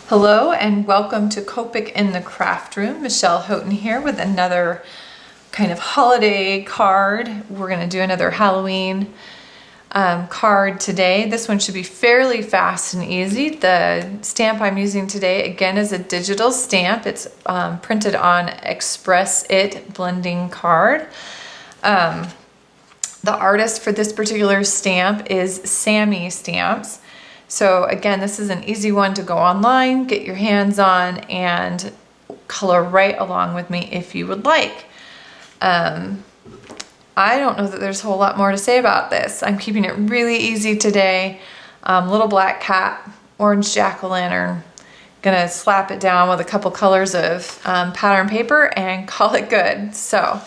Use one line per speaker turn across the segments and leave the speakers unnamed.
Hello and welcome to Copic in the Craft Room. Michelle Houghton here with another kind of holiday card. We're going to do another Halloween card today. This one should be fairly fast and easy. The stamp I'm using today again is a digital stamp. It's printed on Express It blending card. The artist for this particular stamp is Sami Stamps. So again, this is an easy one to go online, get your hands on, and color right along with me if you would like. I don't know that there's a whole lot more to say about this. I'm keeping it really easy today. Little black cat, orange jack-o'-lantern. Gonna slap it down with a couple colors of pattern paper and call it good. So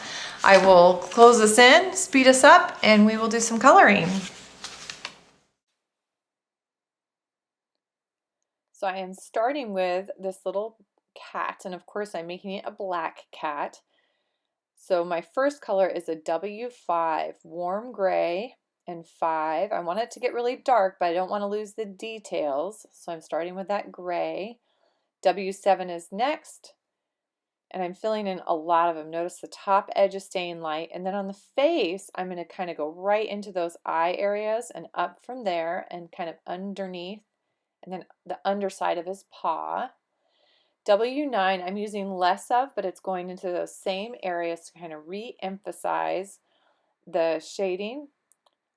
I will close this in, speed us up, and we will do some coloring. So I am starting with this little cat, and of course I'm making it a black cat. So my first color is a W5, warm gray and 5. I want it to get really dark, but I don't want to lose the details. So I'm starting with that gray. W7 is next, and I'm filling in a lot of them. Notice the top edge is staying light, and then on the face, I'm going to kind of go right into those eye areas and up from there and kind of underneath, and then the underside of his paw. W9 I'm using less of, but it's going into those same areas to kind of re-emphasize the shading.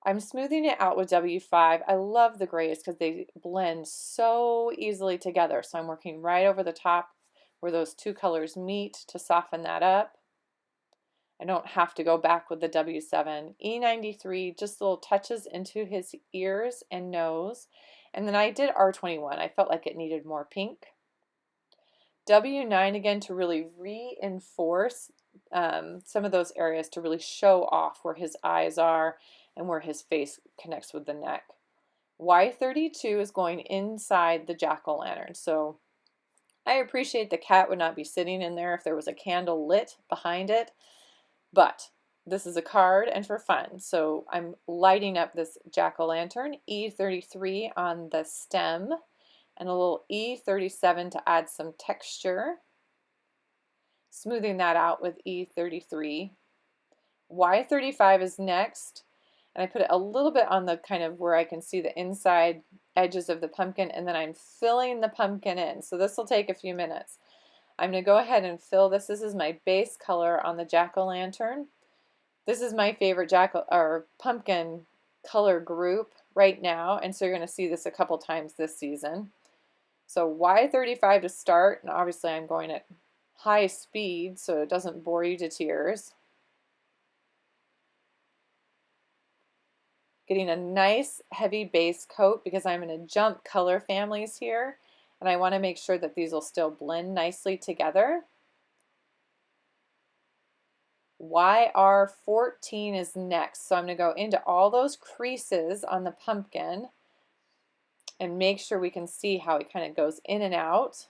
I'm smoothing it out with W5. I love the grays because they blend so easily together. So I'm working right over the top where those two colors meet to soften that up. I don't have to go back with the W7. E93, just little touches into his ears and nose. And then I did R21. I felt like it needed more pink. W9 again to really reinforce some of those areas to really show off where his eyes are and where his face connects with the neck. Y32 is going inside the jack-o'-lantern. So I appreciate the cat would not be sitting in there if there was a candle lit behind it, but this is a card and for fun. So I'm lighting up this jack-o'-lantern, E33 on the stem, and a little E37 to add some texture. Smoothing that out with E33. Y35 is next, and I put it a little bit on the kind of where I can see the inside edges of the pumpkin, and then I'm filling the pumpkin in. So this will take a few minutes. I'm going to go ahead and fill this. This is my base color on the jack-o'-lantern. This is my favorite pumpkin color group right now, and so you're going to see this a couple times this season. So Y35 to start, and obviously I'm going at high speed so it doesn't bore you to tears. Getting a nice heavy base coat because I'm going to jump color families here, and I want to make sure that these will still blend nicely together. YR14 is next, so I'm going to go into all those creases on the pumpkin and make sure we can see how it kind of goes in and out.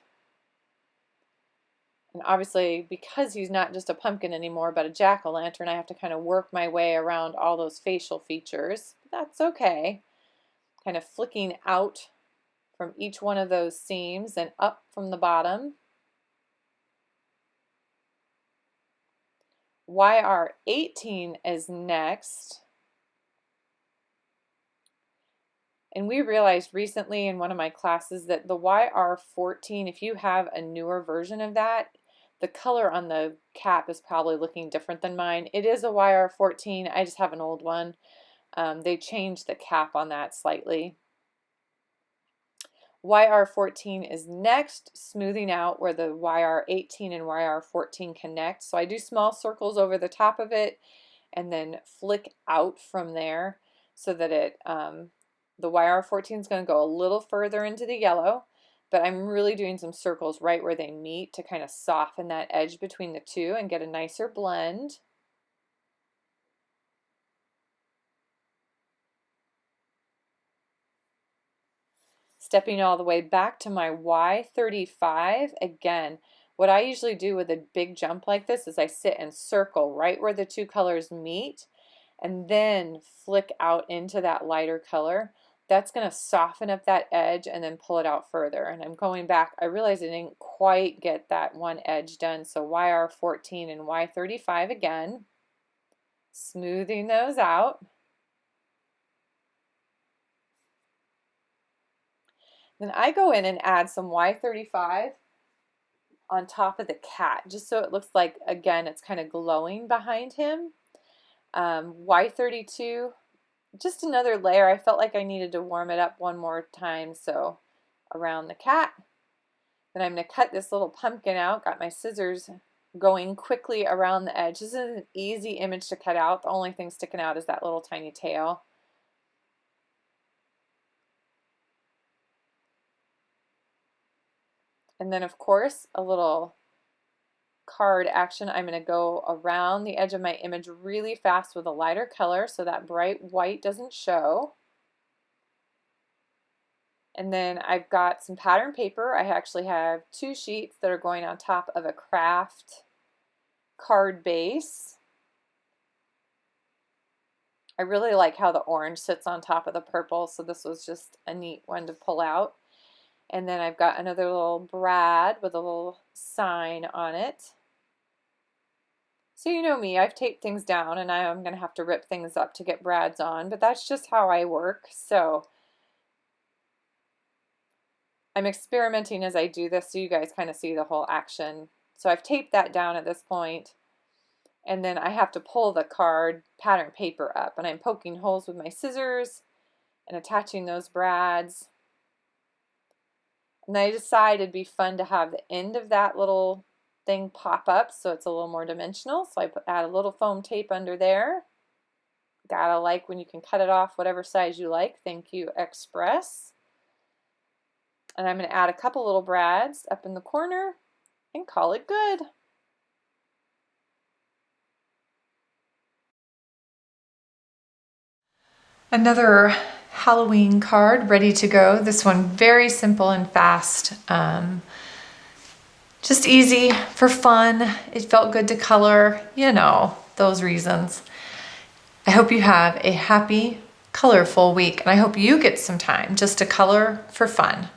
And obviously, because he's not just a pumpkin anymore, but a jack-o'-lantern, I have to kind of work my way around all those facial features. That's okay. Kind of flicking out from each one of those seams and up from the bottom. YR18 is next. And we realized recently in one of my classes that the YR14, if you have a newer version of that, the color on the cap is probably looking different than mine. It is a YR14, I just have an old one. They changed the cap on that slightly. YR14 is next, smoothing out where the YR18 and YR14 connect. So I do small circles over the top of it and then flick out from there so that it the YR14 is going to go a little further into the yellow, but I'm really doing some circles right where they meet to kind of soften that edge between the two and get a nicer blend. Stepping all the way back to my Y35, again, what I usually do with a big jump like this is I sit and circle right where the two colors meet and then flick out into that lighter color. That's going to soften up that edge and then pull it out further. And I'm going back. I realized I didn't quite get that one edge done. So YR14 and Y35 again. Smoothing those out. Then I go in and add some Y35 on top of the cat, just so it looks like, again, it's kind of glowing behind him. Y32, just another layer. I felt like I needed to warm it up one more time, so around the cat. Then I'm going to cut this little pumpkin out. Got my scissors going quickly around the edge. This is an easy image to cut out. The only thing sticking out is that little tiny tail. And then, of course, a little card action. I'm going to go around the edge of my image really fast with a lighter color so that bright white doesn't show. And then I've got some pattern paper. I actually have 2 sheets that are going on top of a craft card base. I really like how the orange sits on top of the purple, so this was just a neat one to pull out. And then I've got another little brad with a little sign on it. So you know me, I've taped things down and I'm going to have to rip things up to get brads on, but that's just how I work. So I'm experimenting as I do this so you guys kind of see the whole action. So I've taped that down at this point, and then I have to pull the card pattern paper up, and I'm poking holes with my scissors and attaching those brads. And I decided it'd be fun to have the end of that little thing pop up so it's a little more dimensional. So I add a little foam tape under there. Gotta like when you can cut it off whatever size you like. Thank you, Express. And I'm going to add a couple little brads up in the corner and call it good. Another Halloween card ready to go. This one very simple and fast. Just easy for fun. It felt good to color, you know, those reasons. I hope you have a happy, colorful week, and I hope you get some time just to color for fun.